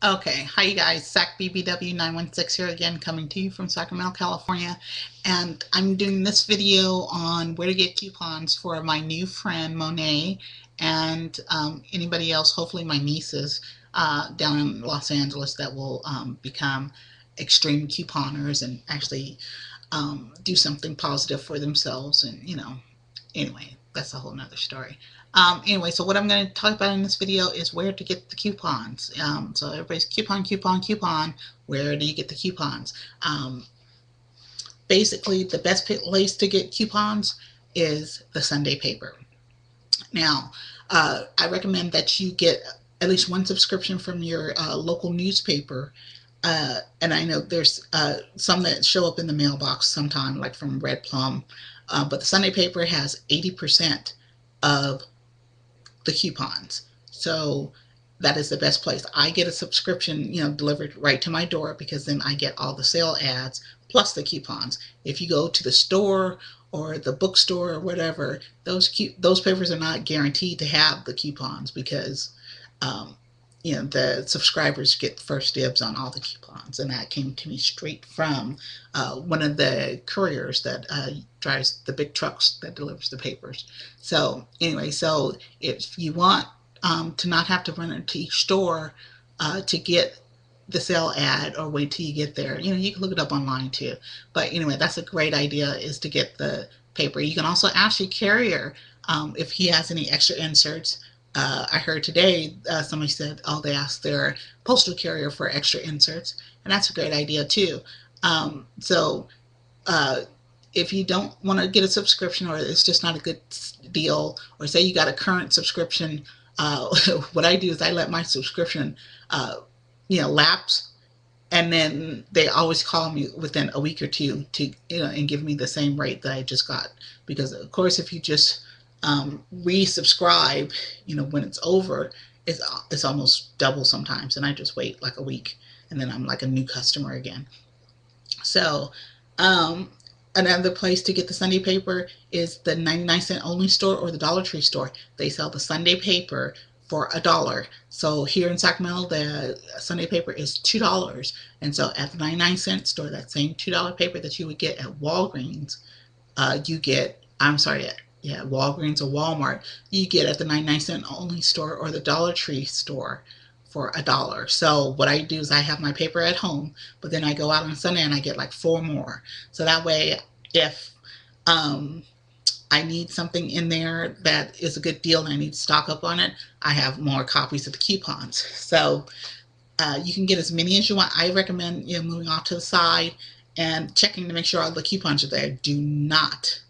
Okay, hi you guys, SacBBW916 here again, coming to you from Sacramento, California, and I'm doing this video on where to get coupons for my new friend Monet and anybody else, hopefully my nieces down in Los Angeles that will become extreme couponers and actually do something positive for themselves and, anyway, that's a whole nother story. Anyway, so what I'm going to talk about in this video is where to get the coupons. So everybody's coupon. Where do you get the coupons? Basically, the best place to get coupons is the Sunday paper. Now, I recommend that you get at least one subscription from your local newspaper. And I know there's some that show up in the mailbox sometime, like from Red Plum. But the Sunday paper has 80% of the coupons. So that is the best place. I get a subscription, delivered right to my door because then I get all the sale ads plus the coupons. If you go to the store or the bookstore or whatever, those papers are not guaranteed to have the coupons because the subscribers get first dibs on all the coupons, and that came to me straight from one of the couriers that drives the big trucks that delivers the papers. So anyway, so if you want to not have to run into each store to get the sale ad or wait till you get there, you can look it up online too. But anyway, that's a great idea, is to get the paper. You can also ask your carrier if he has any extra inserts. I heard today somebody said, oh, they asked their postal carrier for extra inserts, and that's a great idea too. So if you don't want to get a subscription, or it's just not a good deal, or say you got a current subscription, what I do is I let my subscription lapse, and then they always call me within a week or two to and give me the same rate that I just got. Because of course, if you just resubscribe, when it's over, it's almost double sometimes, and I just wait like a week, and then I'm like a new customer again. So another place to get the Sunday paper is the 99-cent only store or the Dollar Tree store. They sell the Sunday paper for $1. So here in Sacramento, the Sunday paper is $2. And so at the 99-cent store, that same $2 paper that you would get at Walgreens, you get, Walgreens or Walmart, you get at the 99-cent only store or the Dollar Tree store for $1. So what I do is I have my paper at home, but then I go out on Sunday and I get like 4 more. So that way, if I need something in there that is a good deal and I need to stock up on it, I have more copies of the coupons. So you can get as many as you want. I recommend moving off to the side and checking to make sure all the coupons are there. Do not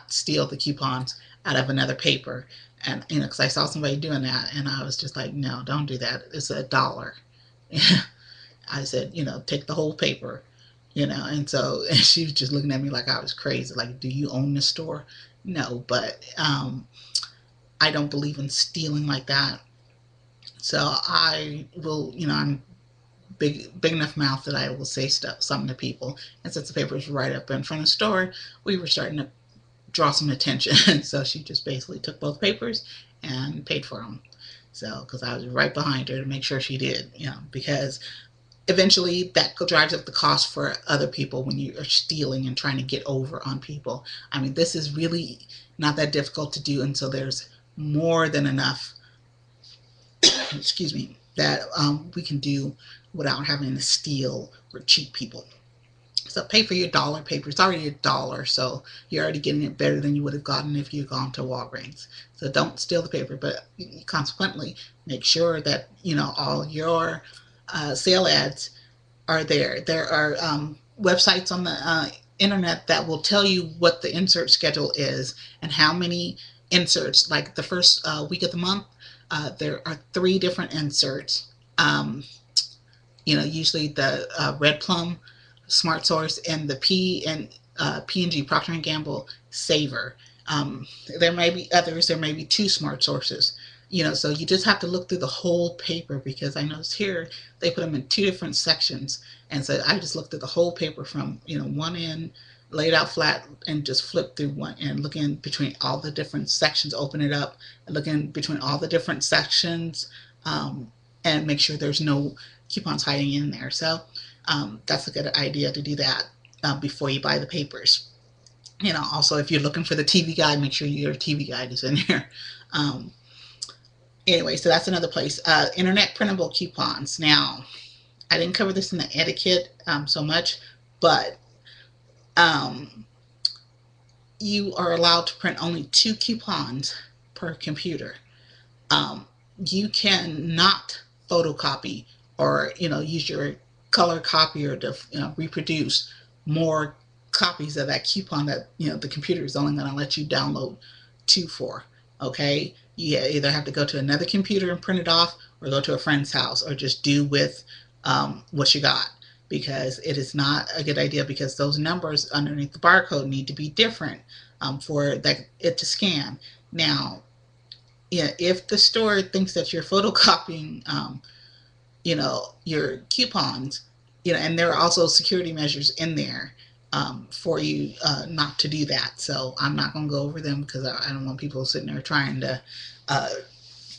steal the coupons out of another paper. And because I saw somebody doing that, and I was just like, no, don't do that. It's $1. I said, take the whole paper, and so and she was just looking at me like I was crazy. Like, do you own this store? No, but I don't believe in stealing like that. So I will, I'm big enough mouth that I will say something to people. And since the paper was right up in front of the store, we were starting to draw some attention. So she just basically took both papers and paid for them. So, because I was right behind her to make sure she did, because eventually that drives up the cost for other people when you are stealing and trying to get over on people. I mean, this is really not that difficult to do, and so there's more than enough, excuse me, that we can do without having to steal or cheat people. So pay for your dollar paper. It's already $1, so you're already getting it better than you would have gotten if you'd gone to Walgreens. So don't steal the paper, but consequently, make sure that all your sale ads are there. There are websites on the internet that will tell you what the insert schedule is and how many inserts. Like the first week of the month, there are 3 different inserts. Usually the Red Plum, Smart Source, and the P&G, Procter & Gamble Saver. There may be others. There may be 2 Smart Sources. So you just have to look through the whole paper, because I noticed here they put them in 2 different sections. And so I just looked at the whole paper from, one end, laid out flat, and just flip through one and look in between all the different sections, open it up, and look in between all the different sections, and make sure there's no coupons hiding in there. So that's a good idea to do that before you buy the papers. Also, if you're looking for the TV guide, make sure your TV guide is in there. Um, anyway, so that's another place. Internet printable coupons. Now, I didn't cover this in the etiquette so much, but um, you are allowed to print only 2 coupons per computer. Um, you cannot photocopy or use your color copier to reproduce more copies of that coupon that the computer is only going to let you download 2 for. Okay, you either have to go to another computer and print it off, or go to a friend's house, or just do with what you got, because it is not a good idea, because those numbers underneath the barcode need to be different for it to scan. Now, if the store thinks that you're photocopying, your coupons, and there are also security measures in there for you not to do that. So I'm not going to go over them, because I don't want people sitting there trying to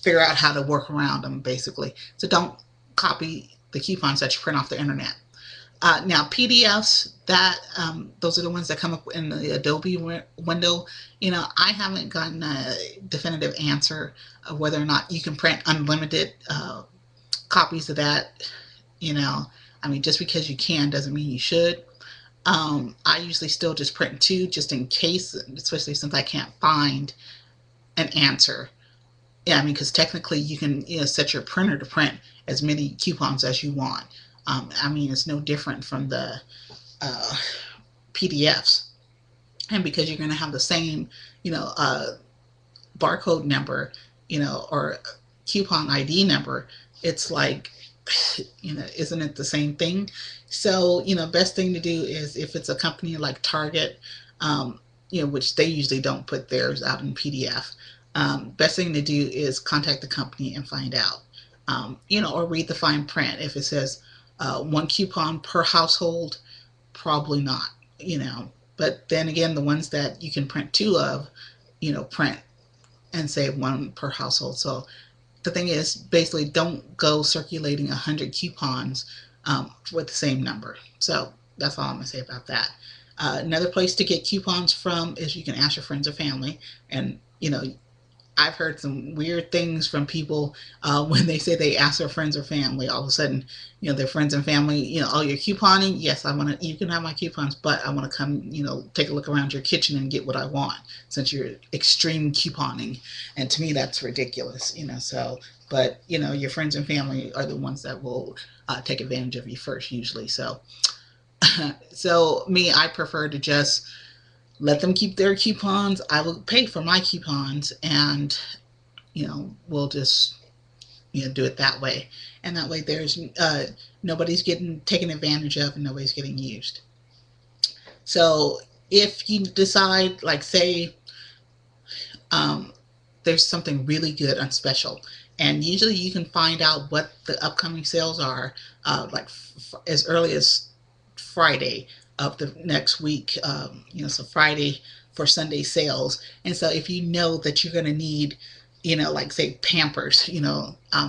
figure out how to work around them, basically. So don't copy the coupons that you print off the internet. Now, PDFs, those are the ones that come up in the Adobe window. I haven't gotten a definitive answer of whether or not you can print unlimited copies of that. Just because you can doesn't mean you should. I usually still just print 2 just in case, especially since I can't find an answer. Yeah, because technically you can set your printer to print as many coupons as you want. It's no different from the PDFs. And because you're going to have the same, barcode number, or coupon ID number, it's like, isn't it the same thing? So, best thing to do is, if it's a company like Target, which they usually don't put theirs out in PDF, best thing to do is contact the company and find out, or read the fine print. If it says 1 coupon per household, probably not, but then again, the ones that you can print 2 of, print and say 1 per household. So the thing is, basically, don't go circulating 100 coupons with the same number. So that's all I'm going to say about that. Another place to get coupons from is you can ask your friends or family. And, I've heard some weird things from people when they say they ask their friends or family. All of a sudden, their friends and family, oh, you're couponing? Yes, you can have my coupons, but I want to come, take a look around your kitchen and get what I want, since you're extreme couponing. And to me, that's ridiculous, so, but, your friends and family are the ones that will take advantage of you first, usually. So, I prefer to just let them keep their coupons. I will pay for my coupons, and we'll just do it that way. And that way, there's nobody's getting taken advantage of, and nobody's getting used. So if you decide, like, say there's something really good on special, and usually you can find out what the upcoming sales are as early as Friday of the next week, so Friday for Sunday sales. And so if you know that you're going to need, like, say, Pampers,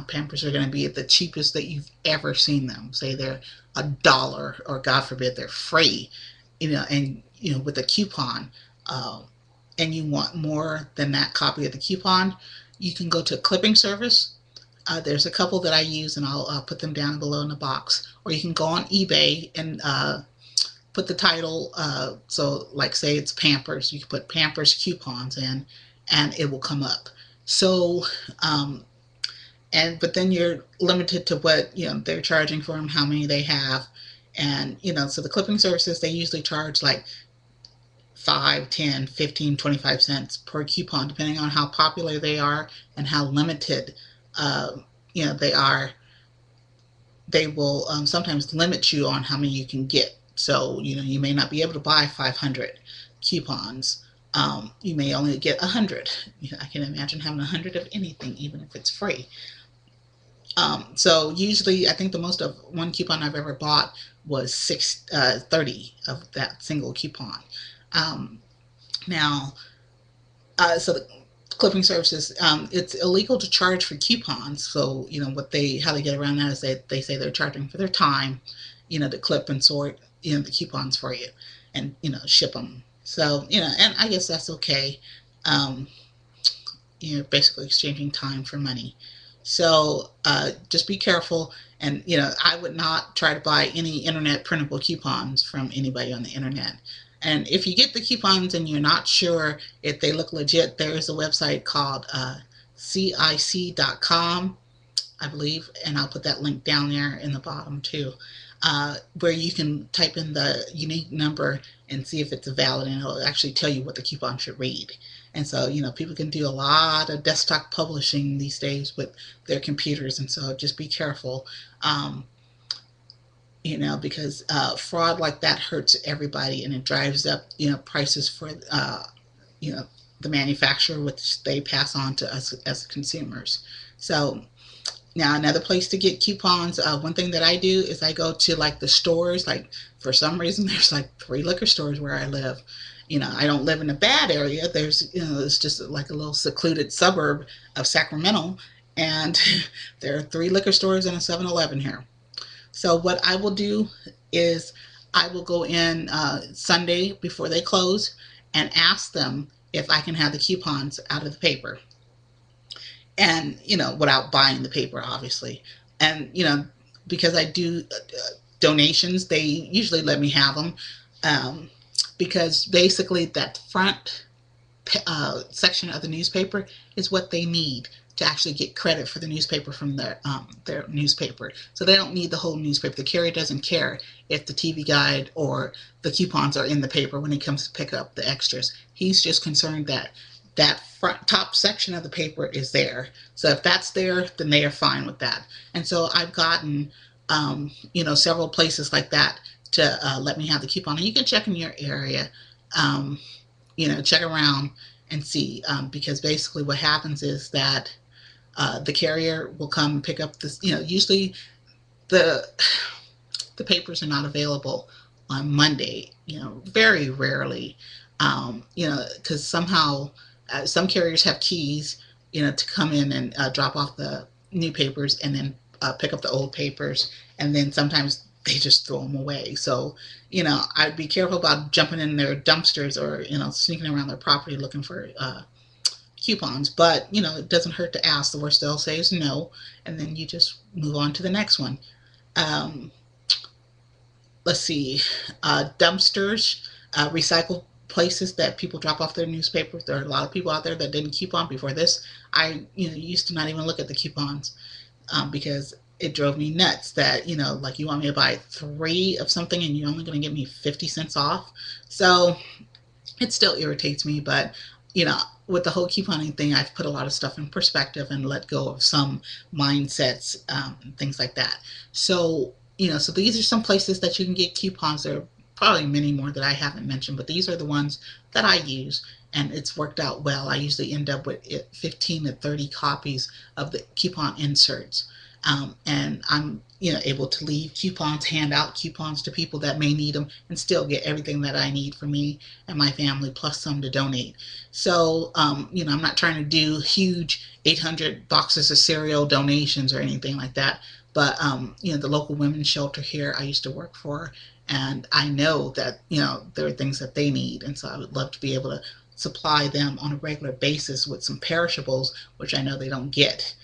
Pampers are going to be at the cheapest that you've ever seen them. Say they're $1, or God forbid they're free, and, with a coupon, and you want more than that copy of the coupon, you can go to a clipping service. There's a couple that I use, and I'll put them down below in the box. Or you can go on eBay and put the title, so like, say it's Pampers, you can put Pampers coupons in, and it will come up. So but then you're limited to what they're charging for them, how many they have. And so the clipping services, they usually charge like 5, 10, 15, 25 cents per coupon, depending on how popular they are and how limited they are. They will sometimes limit you on how many you can get. So, you may not be able to buy 500 coupons. You may only get 100. I can imagine having 100 of anything, even if it's free. So usually, I think the most of one coupon I've ever bought was 30 of that single coupon. So clipping services, it's illegal to charge for coupons. So, how they get around that is they say they're charging for their time, to clip and sort, the coupons for you and, ship them. So, and I guess that's okay. Um, Basically exchanging time for money. So just be careful. And, I would not try to buy any internet printable coupons from anybody on the internet. And if you get the coupons and you're not sure if they look legit, there is a website called CIC.com, I believe, and I'll put that link down there in the bottom too, where you can type in the unique number and see if it's valid, and it'll actually tell you what the coupon should read. And so, people can do a lot of desktop publishing these days with their computers, and so just be careful, because fraud like that hurts everybody, and it drives up, prices for, the manufacturer, which they pass on to us as consumers. So now another place to get coupons, one thing that I do is I go to like the stores. Like for some reason there's like 3 liquor stores where I live. I don't live in a bad area. There's, it's just like a little secluded suburb of Sacramento, and there are 3 liquor stores and a 7-Eleven here. So what I will do is I will go in Sunday before they close and ask them if I can have the coupons out of the paper. And, without buying the paper, obviously. And, because I do donations, they usually let me have them. Because basically that front section of the newspaper is what they need to actually get credit for the newspaper from their newspaper. So they don't need the whole newspaper. The carrier doesn't care if the TV guide or the coupons are in the paper when he comes to pick up the extras. He's just concerned that that front top section of the paper is there. So if that's there, then they are fine with that. And so I've gotten, several places like that to let me have the coupon. And you can check in your area, check around and see, because basically what happens is that the carrier will come and pick up this, usually the papers are not available on Monday, very rarely, because somehow some carriers have keys, to come in and drop off the new papers and then pick up the old papers, and then sometimes they just throw them away. So, I'd be careful about jumping in their dumpsters or, sneaking around their property looking for coupons. But, it doesn't hurt to ask. The worst they'll say is no, and then you just move on to the next one. Let's see, dumpsters, recycle places that people drop off their newspapers. There are a lot of people out there that didn't coupon before this. I used to not even look at the coupons because it drove me nuts that, like you want me to buy 3 of something and you're only going to give me 50 cents off. So it still irritates me, but, with the whole couponing thing, I've put a lot of stuff in perspective and let go of some mindsets, things like that. So, so these are some places that you can get coupons. There are probably many more that I haven't mentioned, but these are the ones that I use, and it's worked out well. I usually end up with 15 to 30 copies of the coupon inserts. And I'm, able to leave coupons, hand out coupons to people that may need them, and still get everything that I need for me and my family, plus some to donate. So, I'm not trying to do huge 800 boxes of cereal donations or anything like that. But, the local women's shelter here I used to work for, and I know that, there are things that they need. And so I would love to be able to supply them on a regular basis with some perishables, which I know they don't get.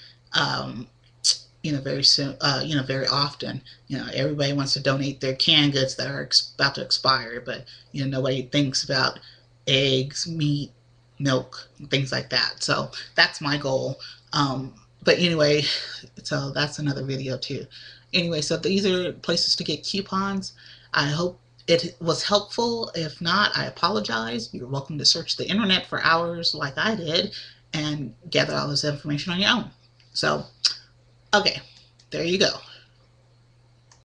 Very soon, very often. Everybody wants to donate their canned goods that are about to expire, but, nobody thinks about eggs, meat, milk, things like that. So that's my goal. But anyway, so that's another video too. Anyway, so these are places to get coupons. I hope it was helpful. If not, I apologize. You're welcome to search the internet for hours like I did and gather all this information on your own. So, okay, there you go.